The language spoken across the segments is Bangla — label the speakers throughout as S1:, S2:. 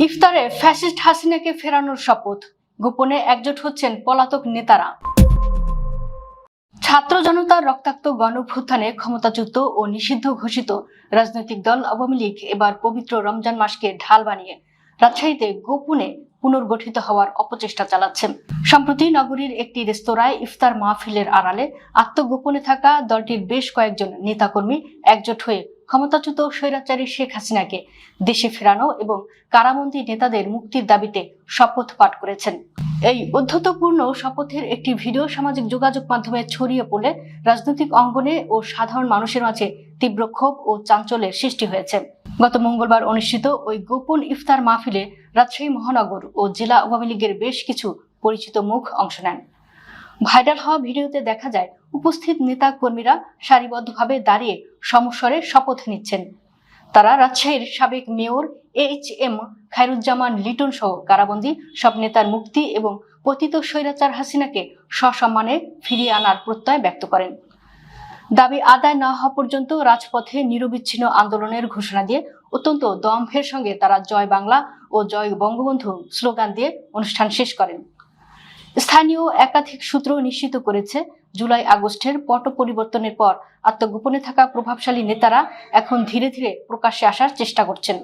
S1: ইফতারে ফ্যাসিস্ট হাসিনাকে ফেরানোর শপথ, গোপনে একজোট হচ্ছেন পলাতক নেতারা। ছাত্র জনতার রক্তাক্ত গণঅভ্যুত্থানে ক্ষমতাচ্যুত ও নিষিদ্ধ ঘোষিত রাজনৈতিক দল আওয়ামী লীগ এবার পবিত্র রমজান মাসকে ঢাল বানিয়ে রাজশাহীতে গোপনে পুনর্গঠিত হওয়ার অপচেষ্টা চালাচ্ছে। সম্প্রতি নগরীর একটি রেস্তোরাঁয় ইফতার মাহফিলের আড়ালে আত্মগোপনে থাকা দলটির বেশ কয়েকজন নেতাকর্মী একজোট হয়ে ক্ষমতাচ্যুত স্বৈরাচারী শেখ হাসিনাকে দেশে ফেরানো এবং কারাবন্দী নেতাদের মুক্তির দাবিতে শপথ পাঠ করেছেন। এই উদ্ধতপূর্ণ শপথের একটি ভিডিও সামাজিক যোগাযোগ মাধ্যমে ছড়িয়ে পড়লে রাজনৈতিক অঙ্গনে ও সাধারণ মানুষের মাঝে তীব্র ক্ষোভ ও চাঞ্চল্যের সৃষ্টি হয়েছে। গত মঙ্গলবার অনুষ্ঠিত ওই গোপন ইফতার মাহফিলে রাজশাহী মহানগর ও জেলা আওয়ামী লীগের বেশ কিছু পরিচিত মুখ অংশ নেন। ভাইরাল হওয়া ভিডিওতে দেখা যায় উপস্থিত নেতা কর্মীরা সারিবদ্ধভাবে দাঁড়িয়ে সমস্বরে শপথ নিচ্ছেন। তারা রাজশাহীর সাবেক মেয়র HM খায়রুজ্জামান লিটন সহ কারাবন্দী সব নেতার মুক্তি এবং পতিত স্বৈরাচার হাসিনাকে সসম্মানে ফিরিয়ে আনার প্রত্যয় ব্যক্ত করেন। দাবি আদায় না হওয়া পর্যন্ত রাজপথে নিরবিচ্ছিন্ন আন্দোলনের ঘোষণা দিয়ে অত্যন্ত দম্ভের সঙ্গে তারা জয় বাংলা ও জয় বঙ্গবন্ধু স্লোগান দিয়ে অনুষ্ঠান শেষ করেন। স্থানীয় একাধিক সূত্র নিশ্চিত করেছে, জুলাই আগস্টের পট পরিবর্তনের পর আত্মগোপনে থাকা প্রভাবশালী নেতারা এখন ধীরে ধীরে প্রকাশ্যে আসার চেষ্টা করছেন।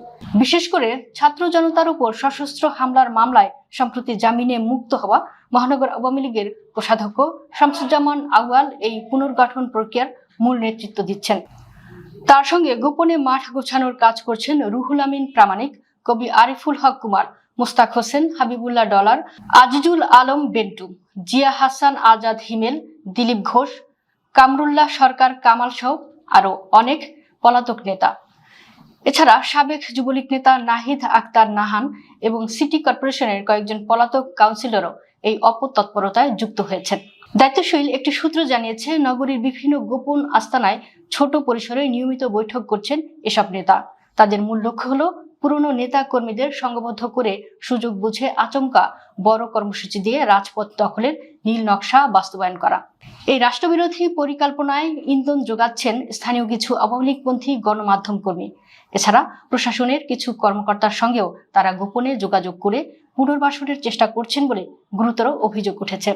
S1: বিশেষ করে ছাত্র জনতার উপর সশস্ত্র হামলার মামলায় সম্প্রতি জামিনে মুক্ত হওয়া মহানগর আওয়ামী লীগের কোষাধ্যক্ষ শামসুজ্জামান আউয়াল এই পুনর্গঠন প্রক্রিয়ার মূল নেতৃত্ব দিচ্ছেন। তার সঙ্গে গোপনে মাঠ গোছানোর কাজ করছেন রুহুল আমিন প্রামাণিক, কবি আরিফুল হক কুমার, মোস্তাক হোসেন, হাবিবুল্লাহ ডলার, আজিজুল আলম বেন্টু, জিয়া হাসান আজাদ হিমেল, দিলীপ ঘোষ, কামরুল্লাহ সরকার কামাল সহ আরো অনেক পলাতক নেতা। এছাড়া সাবেক যুবলীগ নেতা নাহিদ আক্তার নাহান এবং সিটি কর্পোরেশনের কয়েকজন পলাতক কাউন্সিলরও এই অপতৎপরতায় যুক্ত হয়েছেন। দায়িত্বশীল একটি সূত্র জানিয়েছে, নগরীর বিভিন্ন গোপন আস্তানায় ছোট পরিসরে নিয়মিত বৈঠক করছেন এসব নেতা। তাদের মূল লক্ষ্য হলো পুরনো নেতা কর্মীদের সংঘবদ্ধ করে সুযোগ বুঝে আচমকা বড় কর্মসূচি দিয়ে রাজপথ দখলের নীল নকশা বাস্তবায়ন করা। এই রাষ্ট্রবিরোধী পরিকল্পনায় ইন্ধন যোগাচ্ছেন স্থানীয় কিছু আওয়ামী লীগপন্থী গণমাধ্যম কর্মী। এছাড়া প্রশাসনের কিছু কর্মকর্তার সঙ্গেও তারা গোপনে যোগাযোগ করে পুনর্বাসনের চেষ্টা করছেন বলে গুরুতর অভিযোগ উঠেছে।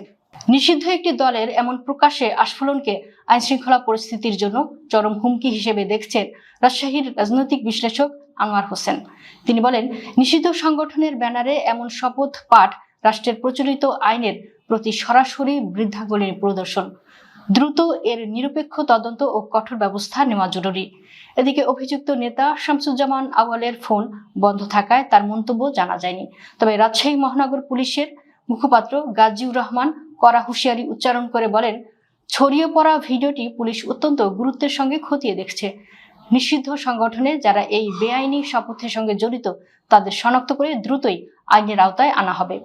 S1: নিষিদ্ধ একটি দলের এমন প্রকাশ্যে আস্ফোলনকে আইনশৃঙ্খলা পরিস্থিতির জন্য চরম হুমকি হিসেবে দেখছেন রাজশাহীর রাজনৈতিক বিশ্লেষক আনোয়ার হোসেন। তিনি বলেন, নিষিদ্ধ সংগঠনের ব্যানারে এমন শপথ পাঠ রাষ্ট্রের প্রচলিত আইনের প্রতি সরাসরি বৃদ্ধাঙ্গুলির প্রদর্শন। দ্রুত এর নিরপেক্ষ তদন্ত ও কঠোর ব্যবস্থা নেওয়া জরুরি। এদিকে অভিযুক্ত নেতা শামসুজ্জামান আউয়ালের ফোন বন্ধ থাকায় তার মন্তব্য জানা যায়নি। তবে রাজশাহী মহানগর পুলিশের মুখপাত্র গাজীউর রহমান কড়া হুঁশিয়ারি উচ্চারণ করে বলেন, ছড়িয়ে পড়া ভিডিওটি পুলিশ অত্যন্ত গুরুত্বের সঙ্গে খতিয়ে দেখছে। নিষিদ্ধ সংগঠনে যারা এই বেআইনি শপথের সঙ্গে জড়িত তাদের শনাক্ত করে দ্রুতই আইনের আওতায় আনা হবে।